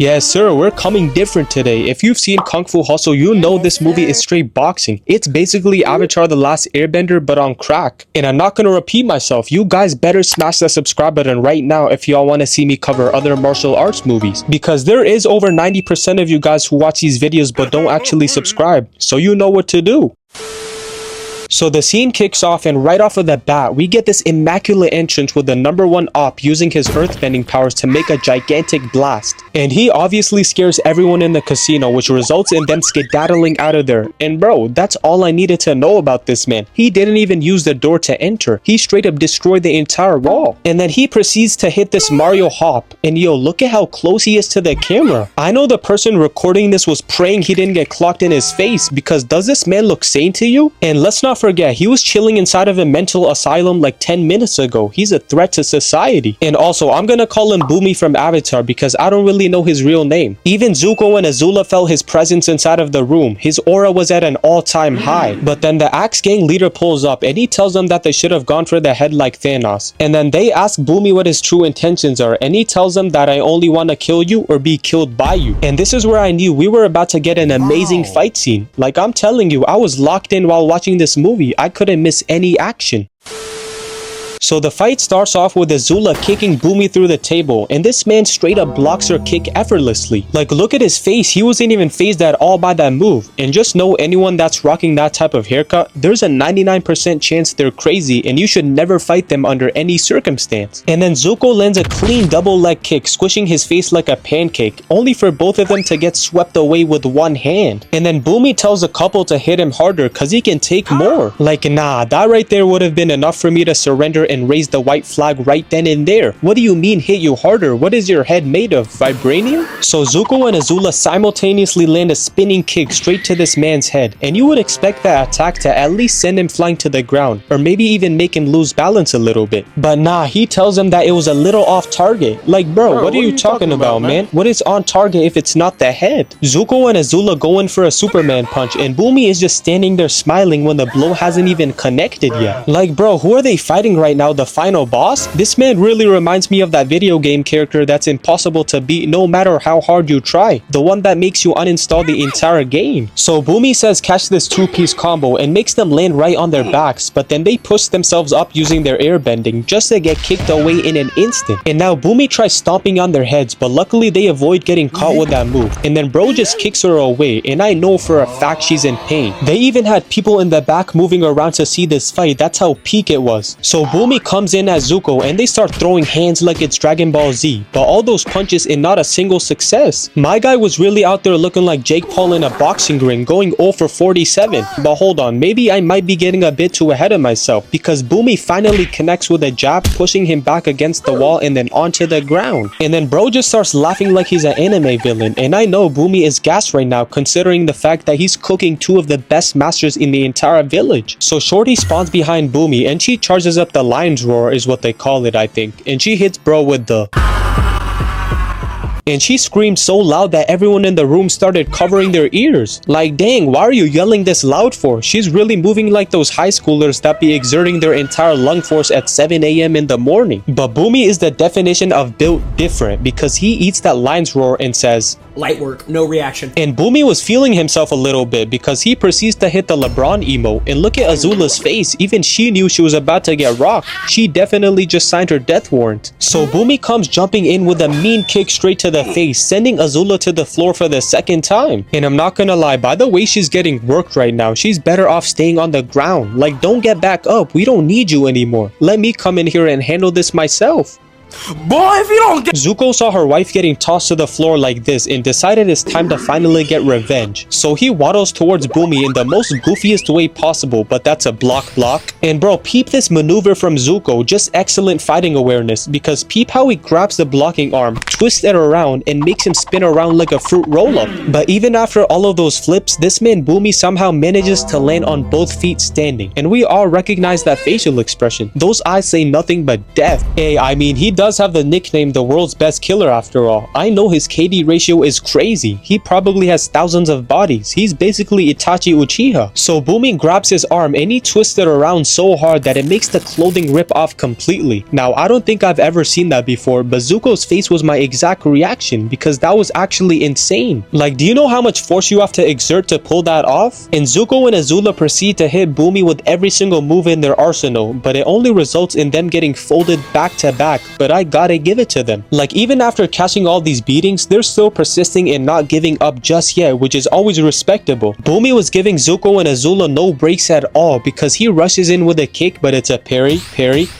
Yes sir, we're coming different today. If you've seen Kung Fu Hustle, you know this movie is straight boxing. It's basically Avatar The Last Airbender but on crack. And I'm not gonna repeat myself, you guys better smash that subscribe button right now if y'all want to see me cover other martial arts movies. Because there is over 90% of you guys who watch these videos but don't actually subscribe. So you know what to do. So the scene kicks off, and right off of the bat, we get this immaculate entrance with the #1 op using his earthbending powers to make a gigantic blast. And he obviously scares everyone in the casino, which results in them skedaddling out of there. And bro, that's all I needed to know about this man. He didn't even use the door to enter. He straight up destroyed the entire wall. And then he proceeds to hit this Mario hop. And yo, look at how close he is to the camera. I know the person recording this was praying he didn't get clocked in his face, because does this man look sane to you? And let's not forget, he was chilling inside of a mental asylum like 10 minutes ago. He's a threat to society. And also, I'm gonna call him Boomy from Avatar because I don't really know his real name. Even Zuko and Azula felt his presence inside of the room. His aura was at an all-time high. But then the Axe Gang leader pulls up and he tells them that they should have gone for the head like Thanos. And then they ask Boomy what his true intentions are, and he tells them that I only want to kill you or be killed by you. And this is where I knew we were about to get an amazing fight scene. Like, I'm telling you, I was locked in while watching this movie. I couldn't miss any action. So the fight starts off with Azula kicking Boomy through the table, and this man straight up blocks her kick effortlessly. Like, look at his face, he wasn't even fazed at all by that move. And just know anyone that's rocking that type of haircut, there's a 99% chance they're crazy and you should never fight them under any circumstance. And then Zuko lands a clean double leg kick, squishing his face like a pancake, only for both of them to get swept away with one hand. And then Boomy tells the couple to hit him harder cause he can take more. Like, nah, that right there would have been enough for me to surrender and raise the white flag right then and there. What do you mean hit you harder? What is your head made of? Vibranium? So Zuko and Azula simultaneously land a spinning kick straight to this man's head, and you would expect that attack to at least send him flying to the ground, or maybe even make him lose balance a little bit. But nah, he tells him that it was a little off target. Like, bro, what are you talking about, man? What is on target if it's not the head? Zuko and Azula go in for a Superman punch, and Boomy is just standing there smiling when the blow hasn't even connected yet. Like, bro, who are they fighting right now? The final boss? This man really reminds me of that video game character that's impossible to beat no matter how hard you try. The one that makes you uninstall the entire game. So Boomy says catch this two-piece combo and makes them land right on their backs, but then they push themselves up using their airbending just to get kicked away in an instant. And now Boomy tries stomping on their heads, but luckily they avoid getting caught with that move. And then bro just kicks her away, and I know for a fact she's in pain. They even had people in the back moving around to see this fight. That's how peak it was. So Boomy comes in as Zuko and they start throwing hands like it's Dragon Ball Z, but all those punches and not a single success. My guy was really out there looking like Jake Paul in a boxing ring, going 0 for 47. But hold on, maybe I might be getting a bit too ahead of myself, because Boomy finally connects with a jab, pushing him back against the wall and then onto the ground. And then bro just starts laughing like he's an anime villain, and I know Boomy is gassed right now considering the fact that he's cooking two of the best masters in the entire village. So Shorty spawns behind Boomy and she charges up the lion's roar is what they call it, I think, and she hits bro with the... And she screamed so loud that everyone in the room started covering their ears. Like, dang, why are you yelling this loud for? She's really moving like those high schoolers that be exerting their entire lung force at 7 a.m. in the morning. But Boomy is the definition of built different, because he eats that lion's roar and says, light work, no reaction. And Boomy was feeling himself a little bit because he proceeds to hit the LeBron emote. And look at Azula's face, even she knew she was about to get rocked. She definitely just signed her death warrant. So Boomy comes jumping in with a mean kick straight to the face, sending Azula to the floor for the second time. And I'm not gonna lie, by the way she's getting worked right now, she's better off staying on the ground. Like, don't get back up, we don't need you anymore. Let me come in here and handle this myself. Boy, if you don't get... Zuko saw her wife getting tossed to the floor like this and decided it's time to finally get revenge. So he waddles towards Boomy in the most goofiest way possible, but that's a block. And bro, peep this maneuver from Zuko, just excellent fighting awareness, because peep how he grabs the blocking arm, twists it around, and makes him spin around like a fruit roll-up. But even after all of those flips, this man Boomy somehow manages to land on both feet standing. And we all recognize that facial expression. Those eyes say nothing but death. Hey, I mean, he does have the nickname the world's best killer after all. I know his KD ratio is crazy. He probably has thousands of bodies. He's basically Itachi Uchiha. So Bumi grabs his arm and he twists it around so hard that it makes the clothing rip off completely. Now I don't think I've ever seen that before, but Zuko's face was my exact reaction because that was actually insane. Like, do you know how much force you have to exert to pull that off? And Zuko and Azula proceed to hit Bumi with every single move in their arsenal, but it only results in them getting folded back to back. But I gotta give it to them. Like, even after catching all these beatings, they're still persisting in not giving up just yet, which is always respectable. Bumi was giving Zuko and Azula no breaks at all because he rushes in with a kick, but it's a parry,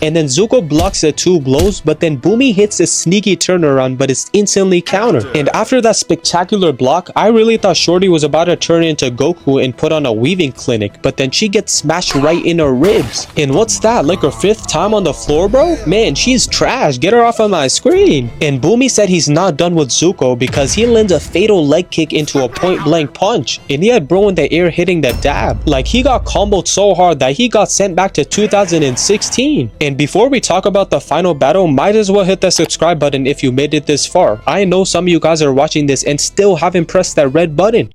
and then Zuko blocks the 2 blows, but then Bumi hits a sneaky turnaround, but it's instantly countered. And after that spectacular block, I really thought Shorty was about to turn into Goku and put on a weaving clinic, but then she gets smashed right in her ribs. And what's that, like her 5th time on the floor, bro? Man, she's trash. Get her off of my screen. And Bumi said he's not done with Zuko because he lands a fatal leg kick into a point-blank punch, and he had bro in the air hitting the dab. Like, he got comboed so hard that he got sent back to 2016. And before we talk about the final battle, might as well hit the subscribe button if you made it this far. I know some of you guys are watching this and still haven't pressed that red button.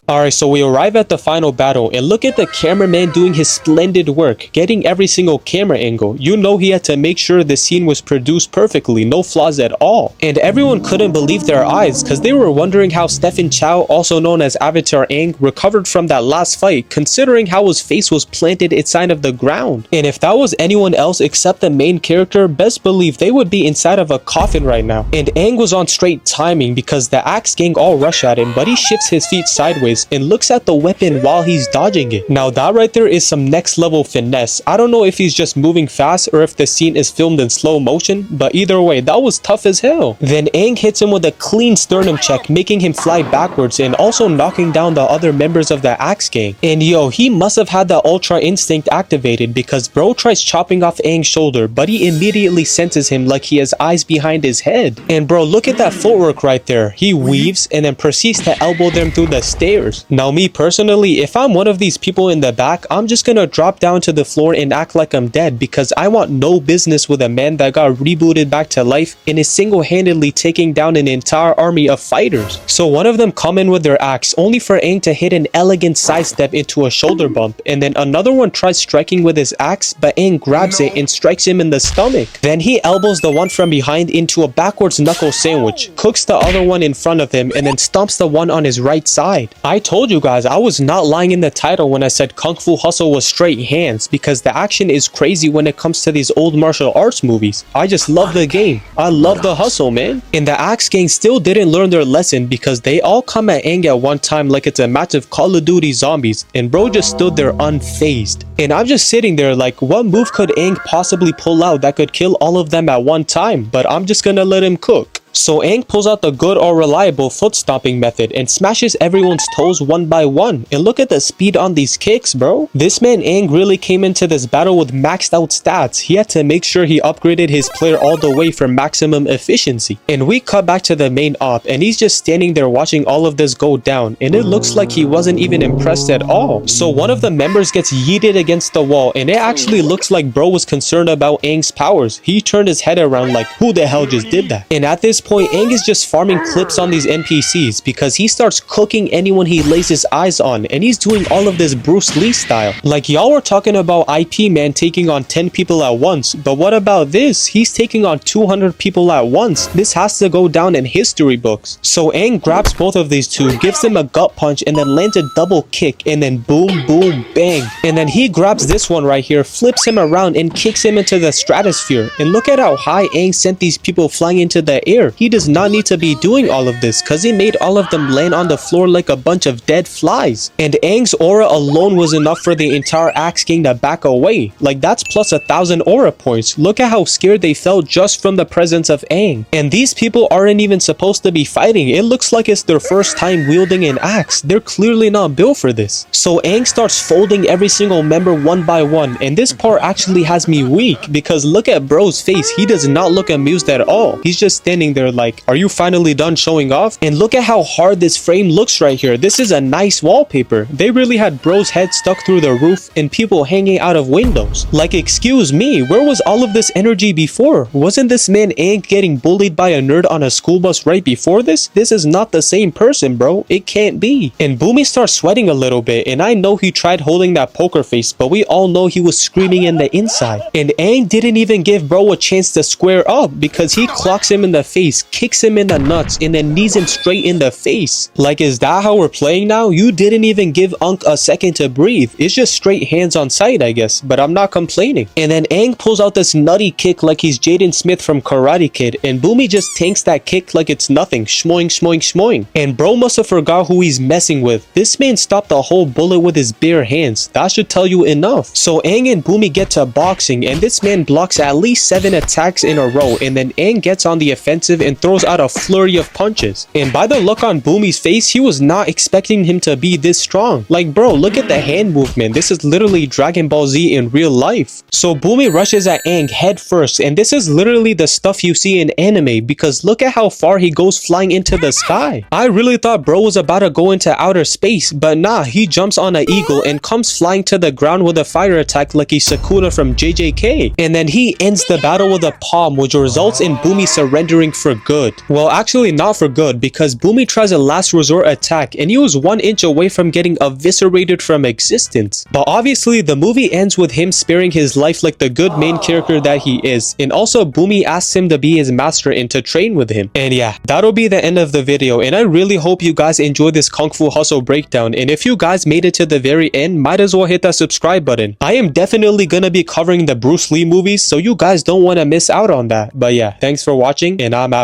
Alright, so we arrive at the final battle and look at the cameraman doing his splendid work, getting every single camera angle. You know he had to make sure the scene was produced perfectly, no flaws at all. And everyone couldn't believe their eyes because they were wondering how Stephen Chow, also known as Avatar Aang, recovered from that last fight, considering how his face was planted inside of the ground. And if that was anyone else except the main character, best believe they would be inside of a coffin right now. And Aang was on straight timing because the Axe gang all rush at him, but he shifts his feet sideways and looks at the weapon while he's dodging it. Now that right there is some next level finesse. I don't know if he's just moving fast or if the scene is filmed in slow motion, but either way, that was tough as hell. Then Aang hits him with a clean sternum check, making him fly backwards and also knocking down the other members of the Axe gang. And yo, he must have had the Ultra Instinct activated because bro tries chopping off Aang's shoulder, but he immediately senses him like he has eyes behind his head. And bro, look at that footwork right there. He weaves and then proceeds to elbow them through the stairs. Now me personally, if I'm one of these people in the back, I'm just gonna drop down to the floor and act like I'm dead because I want no business with a man that got rebooted back to life and is single-handedly taking down an entire army of fighters. So one of them come in with their axe, only for Aang to hit an elegant sidestep into a shoulder bump, and then another one tries striking with his axe, but Aang grabs it and strikes him in the stomach. Then he elbows the one from behind into a backwards knuckle sandwich, cooks the other one in front of him, and then stomps the one on his right side. I told you guys, I was not lying in the title when I said Kung Fu Hustle was straight hands because the action is crazy when it comes to these old martial arts movies. I just love the game. I love the hustle, man. And the Axe gang still didn't learn their lesson because they all come at Aang at one time like it's a match of Call of Duty zombies, and bro just stood there unfazed. And I'm just sitting there like, what move could Aang possibly pull out that could kill all of them at one time? But I'm just gonna let him cook. So Aang pulls out the good or reliable foot stomping method and smashes everyone's toes one by one. And look at the speed on these kicks, bro. This man Aang really came into this battle with maxed out stats. He had to make sure he upgraded his player all the way for maximum efficiency. And we cut back to the main op and he's just standing there watching all of this go down. And it looks like he wasn't even impressed at all. So one of the members gets yeeted against the wall and it actually looks like bro was concerned about Aang's powers. He turned his head around like, who the hell just did that? And at this point, Aang is just farming clips on these NPCs because he starts cooking anyone he lays his eyes on, and he's doing all of this Bruce Lee style. Like, y'all were talking about IP Man taking on 10 people at once, but what about this? He's taking on 200 people at once. This has to go down in history books. So Aang grabs both of these two, gives them a gut punch, and then lands a double kick, and then boom, boom, bang. And then he grabs this one right here, flips him around, and kicks him into the stratosphere. And look at how high Aang sent these people flying into the air. He does not need to be doing all of this because he made all of them land on the floor like a bunch of dead flies. And Aang's aura alone was enough for the entire Axe gang to back away. Like, that's plus 1,000 aura points. Look at how scared they felt just from the presence of Aang. And these people aren't even supposed to be fighting. It looks like it's their first time wielding an axe. They're clearly not built for this. So Aang starts folding every single member one by one, and this part actually has me weak because look at bro's face. He does not look amused at all. He's just standing there there like, are you finally done showing off? And look at how hard this frame looks right here. This is a nice wallpaper. They really had bro's head stuck through the roof and people hanging out of windows. Like, excuse me, where was all of this energy before? Wasn't this man Aang getting bullied by a nerd on a school bus right before this? This is not the same person, bro. It can't be. And Boomy starts sweating a little bit, and I know he tried holding that poker face, but we all know he was screaming in the inside. And Aang didn't even give bro a chance to square up because he clocks him in the face, kicks him in the nuts, and then knees him straight in the face. Like, is that how we're playing now? You didn't even give Unk a second to breathe. It's just straight hands on sight, I guess, but I'm not complaining. And then Aang pulls out this nutty kick like he's Jaden Smith from Karate Kid, and Boomy just tanks that kick like it's nothing. Shmoing, shmoing, shmoing. And bro must have forgot who he's messing with. This man stopped the whole bullet with his bare hands. That should tell you enough. So Aang and Boomy get to boxing, and this man blocks at least 7 attacks in a row, and then Aang gets on the offensive and throws out a flurry of punches. And by the look on Boomy's face, he was not expecting him to be this strong. Like, bro, look at the hand movement. This is literally Dragon Ball Z in real life. So Boomy rushes at Aang head first, and this is literally the stuff you see in anime, because look at how far he goes flying into the sky. I really thought bro was about to go into outer space, but nah, he jumps on an eagle and comes flying to the ground with a fire attack like he's Sakura from JJK. And then he ends the battle with a palm, which results in Boomy surrendering for good. Well, actually not for good, because Boomy tries a last resort attack, and he was 1 inch away from getting eviscerated from existence. But obviously, the movie ends with him sparing his life like the good main character that he is, and also Boomy asks him to be his master and to train with him. And yeah, that'll be the end of the video, and I really hope you guys enjoyed this Kung Fu Hustle breakdown, and if you guys made it to the very end, might as well hit that subscribe button. I am definitely gonna be covering the Bruce Lee movies, so you guys don't want to miss out on that. But yeah, thanks for watching, and I'm out.